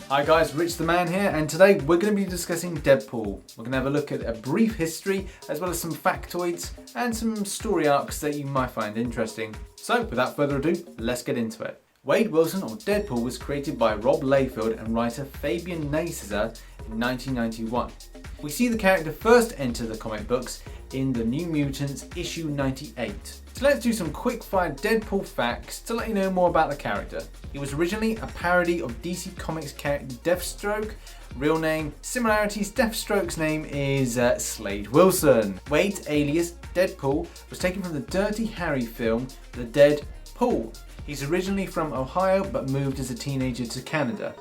Hi guys, RichTheMan here, and today we're going to be discussing Deadpool. We're going to have a look at a brief history, as well as some factoids, and some story arcs that you might find interesting. So, without further ado, let's get into it. Wade Wilson, or Deadpool, was created by Rob Liefeld and writer Fabian Nicieza in 1991. We see the character first enter the comic books in the New Mutants issue 98. So let's do some quick-fire Deadpool facts to let you know more about the character. He was originally a parody of DC Comics character Deathstroke. Real name, similarities, Deathstroke's name is Slade Wilson. Wade's alias, Deadpool, was taken from the Dirty Harry film, The Deadpool. He's originally from Ohio but moved as a teenager to Canada.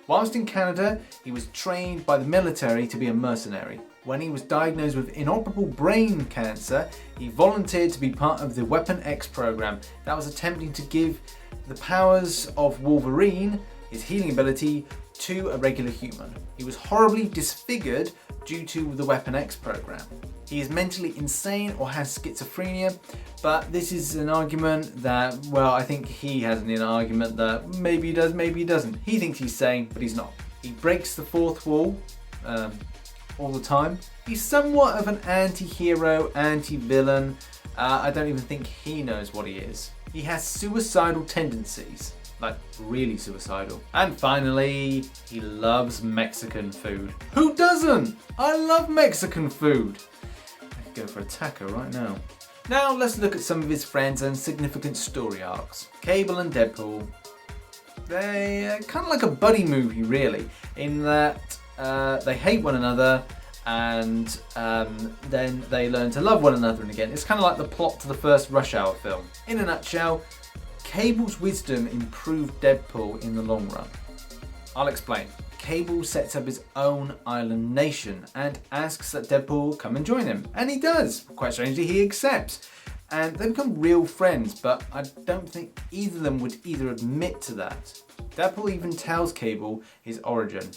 Whilst in Canada, he was trained by the military to be a mercenary. When he was diagnosed with inoperable brain cancer, he volunteered to be part of the Weapon X program that was attempting to give the powers of Wolverine, his healing ability, to a regular human. He was horribly disfigured due to the Weapon X program. He is mentally insane or has schizophrenia, but this is an argument that, well, I think he has an argument that maybe he does, maybe he doesn't. He thinks he's sane, but he's not. He breaks the fourth wall all the time. He's somewhat of an anti-hero, anti-villain. I don't even think he knows what he is. He has suicidal tendencies. Like, really suicidal. And finally, he loves Mexican food. Who doesn't? I love Mexican food. I could go for a taco right now. Now let's look at some of his friends and significant story arcs. Cable and Deadpool. They're kind of like a buddy movie, really, in that they hate one another and then they learn to love one another again. It's kind of like the plot to the first Rush Hour film. In a nutshell, Cable's wisdom improved Deadpool in the long run. I'll explain. Cable sets up his own island nation and asks that Deadpool come and join him. And he does. Quite strangely, he accepts. And they become real friends, but I don't think either of them would either admit to that. Deadpool even tells Cable his origin.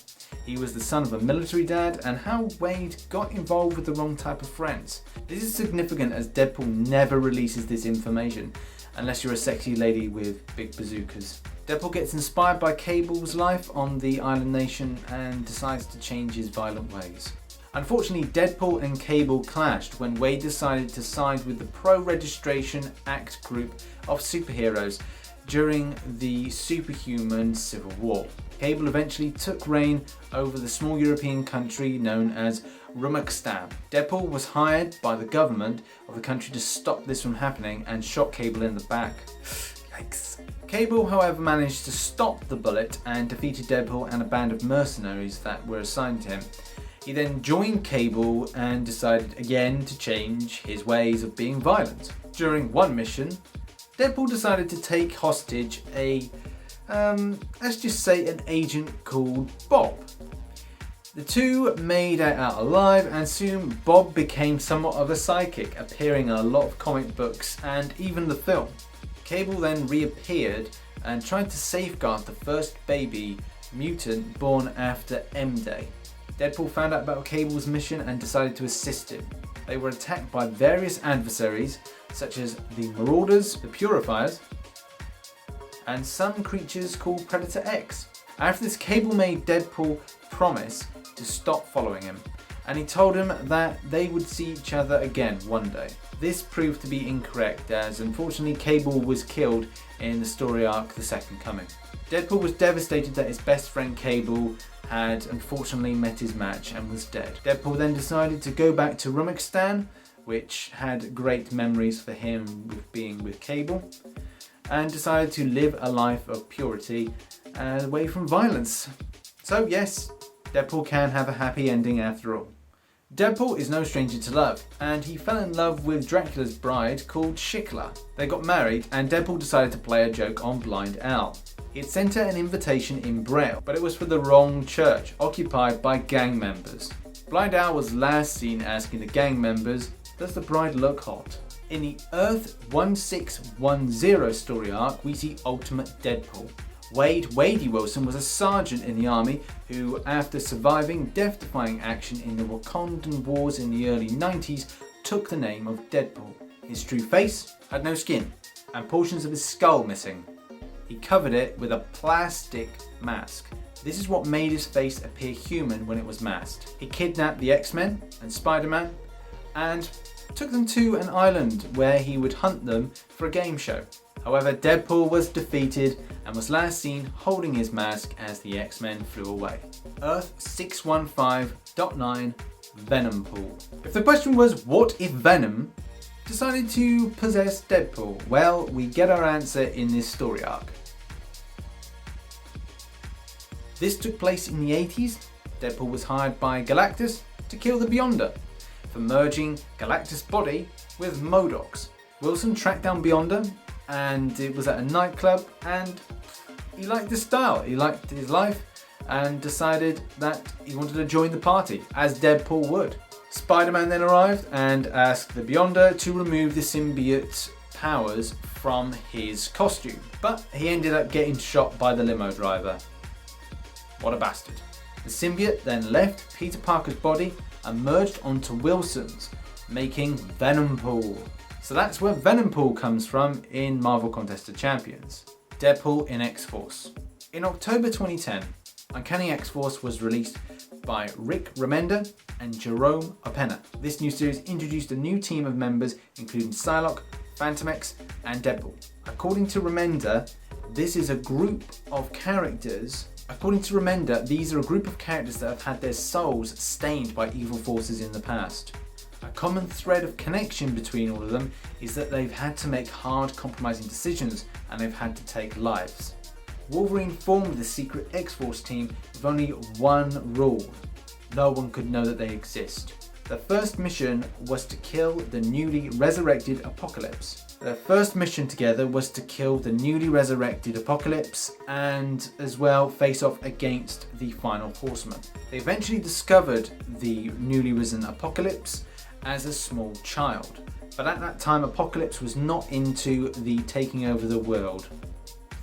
He was the son of a military dad and how Wade got involved with the wrong type of friends. This is significant as Deadpool never releases this information, unless you're a sexy lady with big bazookas. Deadpool gets inspired by Cable's life on the island nation and decides to change his violent ways. Unfortunately, Deadpool and Cable clashed when Wade decided to side with the Pro-Registration Act group of superheroes during the superhuman Civil War. Cable eventually took reign over the small European country known as Rummelstiltskin. Deadpool was hired by the government of the country to stop this from happening and shot Cable in the back. Yikes. Cable, however, managed to stop the bullet and defeated Deadpool and a band of mercenaries that were assigned to him. He then joined Cable and decided again to change his ways of being violent. During one mission, Deadpool decided to take hostage let's just say an agent called Bob. The two made it out alive and soon Bob became somewhat of a sidekick, appearing in a lot of comic books and even the film. Cable then reappeared and tried to safeguard the first baby mutant born after M-Day. Deadpool found out about Cable's mission and decided to assist him. They were attacked by various adversaries such as the Marauders, the Purifiers, and some creatures called Predator X. After this, Cable made Deadpool promise to stop following him, and he told him that they would see each other again one day. This proved to be incorrect, as unfortunately Cable was killed in the story arc The Second Coming. Deadpool was devastated that his best friend Cable had unfortunately met his match and was dead. Deadpool then decided to go back to Rummelstiltskin, which had great memories for him with being with Cable, and decided to live a life of purity and away from violence. So yes, Deadpool can have a happy ending after all. Deadpool is no stranger to love, and he fell in love with Dracula's bride called Shikla. They got married, and Deadpool decided to play a joke on Blind Al. He had sent her an invitation in Braille, but it was for the wrong church, occupied by gang members. Blind Al was last seen asking the gang members, "Does the bride look hot?" In the Earth 1610 story arc, we see Ultimate Deadpool. Wade Wilson was a sergeant in the army who, after surviving death-defying action in the Wakandan Wars in the early 90s, took the name of Deadpool. His true face had no skin and portions of his skull missing. He covered it with a plastic mask. This is what made his face appear human when it was masked. He kidnapped the X-Men and Spider-Man and took them to an island where he would hunt them for a game show. However, Deadpool was defeated and was last seen holding his mask as the X-Men flew away. Earth 615.9 Venom Pool. If the question was, what if Venom decided to possess Deadpool? Well, we get our answer in this story arc. This took place in the 80s. Deadpool was hired by Galactus to kill the Beyonder for merging Galactus' body with MODOK's. Wilson tracked down Beyonder, and it was at a nightclub, and he liked his style, he liked his life, and decided that he wanted to join the party, as Deadpool would. Spider-Man then arrived and asked the Beyonder to remove the symbiote powers from his costume, but he ended up getting shot by the limo driver. What a bastard. The symbiote then left Peter Parker's body and merged onto Wilson's, making Venom Pool. So that's where Venom Pool comes from in Marvel Contest of Champions. Deadpool in X-Force. In October 2010, Uncanny X-Force was released by Rick Remender and Jerome Opeña. This new series introduced a new team of members including Psylocke, Phantom X and Deadpool. According to Remender, this is a group of characters these are a group of characters that have had their souls stained by evil forces in the past. A common thread of connection between all of them is that they've had to make hard, compromising decisions and they've had to take lives. Wolverine formed the secret X-Force team with only one rule: no one could know that they exist. Their first mission was to kill the newly resurrected Apocalypse. Their first mission together was to kill the newly resurrected Apocalypse and as well face off against the Final Horseman. They eventually discovered the newly risen Apocalypse as a small child, but at that time Apocalypse was not into the taking over the world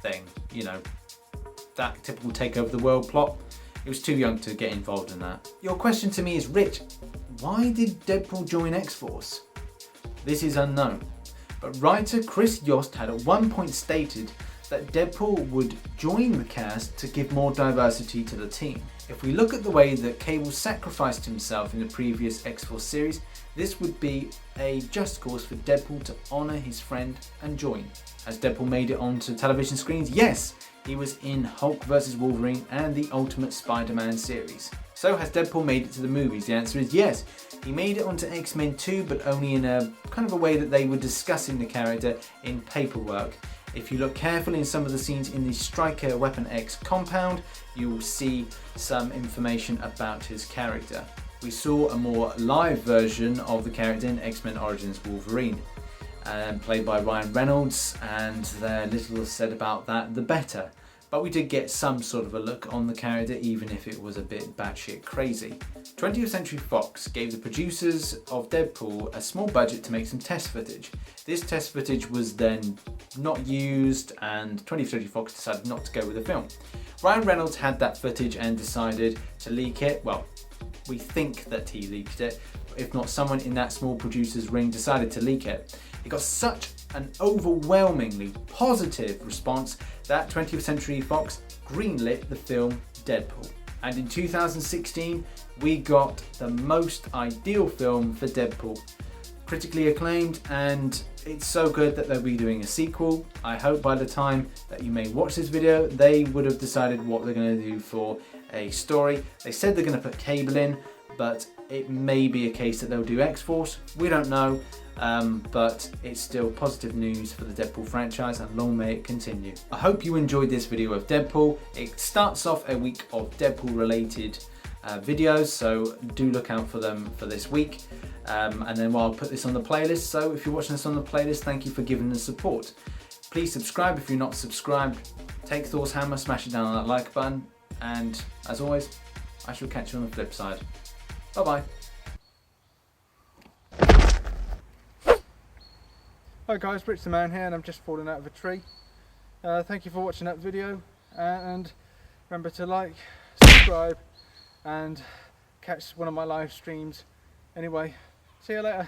thing, you know, that typical take over the world plot. He was too young to get involved in that. Your question to me is, Rich, why did Deadpool join X-Force? This is unknown, but writer Chris Yost had at one point stated that Deadpool would join the cast to give more diversity to the team. If we look at the way that Cable sacrificed himself in the previous X-Force series, this would be a just cause for Deadpool to honour his friend and join. Has Deadpool made it onto television screens? Yes, he was in Hulk vs. Wolverine and the Ultimate Spider-Man series. So has Deadpool made it to the movies? The answer is yes. He made it onto X-Men 2, but only in a kind of a way that they were discussing the character in paperwork. If you look carefully in some of the scenes in the Stryker Weapon X compound, you will see some information about his character. We saw a more live version of the character in X-Men Origins Wolverine, played by Ryan Reynolds, and the little said about that, the better. But we did get some sort of a look on the character, even if it was a bit batshit crazy. 20th Century Fox gave the producers of Deadpool a small budget to make some test footage. This test footage was then not used, and 20th Century Fox decided not to go with the film. Ryan Reynolds had that footage and decided to leak it. Well, we think that he leaked it. If not, someone in that small producer's ring decided to leak it. It got such an overwhelmingly positive response that 20th Century Fox greenlit the film Deadpool. And in 2016, we got the most ideal film for Deadpool. Critically acclaimed, and it's so good that they'll be doing a sequel. I hope by the time that you may watch this video, they would have decided what they're going to do for a story. They said they're going to put Cable in, but it may be a case that they'll do X-Force. We don't know, but it's still positive news for the Deadpool franchise, and long may it continue. I hope you enjoyed this video of Deadpool. It starts off a week of Deadpool related videos, so do look out for them for this week. And then I'll put this on the playlist, so if you're watching this on the playlist, thank you for giving the support. Please subscribe if you're not subscribed. Take Thor's hammer, smash it down on that like button, and as always, I shall catch you on the flip side. Bye bye. Hi guys, RichTheMan here, and I'm just falling out of a tree. Thank you for watching that video, and remember to like, subscribe, and catch one of my live streams. Anyway, see you later.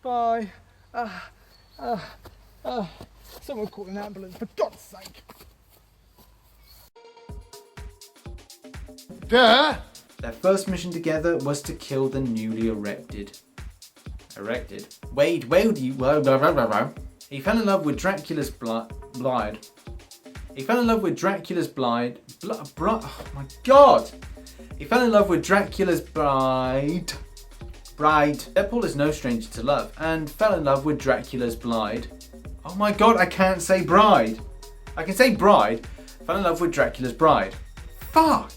Bye. Someone call an ambulance, for God's sake. Duh! Their first mission together was to kill the newly Wade, he fell in love with Dracula's bride. He fell in love with Dracula's bride. Oh my god! He fell in love with Dracula's bride. Deadpool is no stranger to love and fell in love with Dracula's bride. Oh my god, I can't say bride. I can say bride. Fell in love with Dracula's bride. Fuck!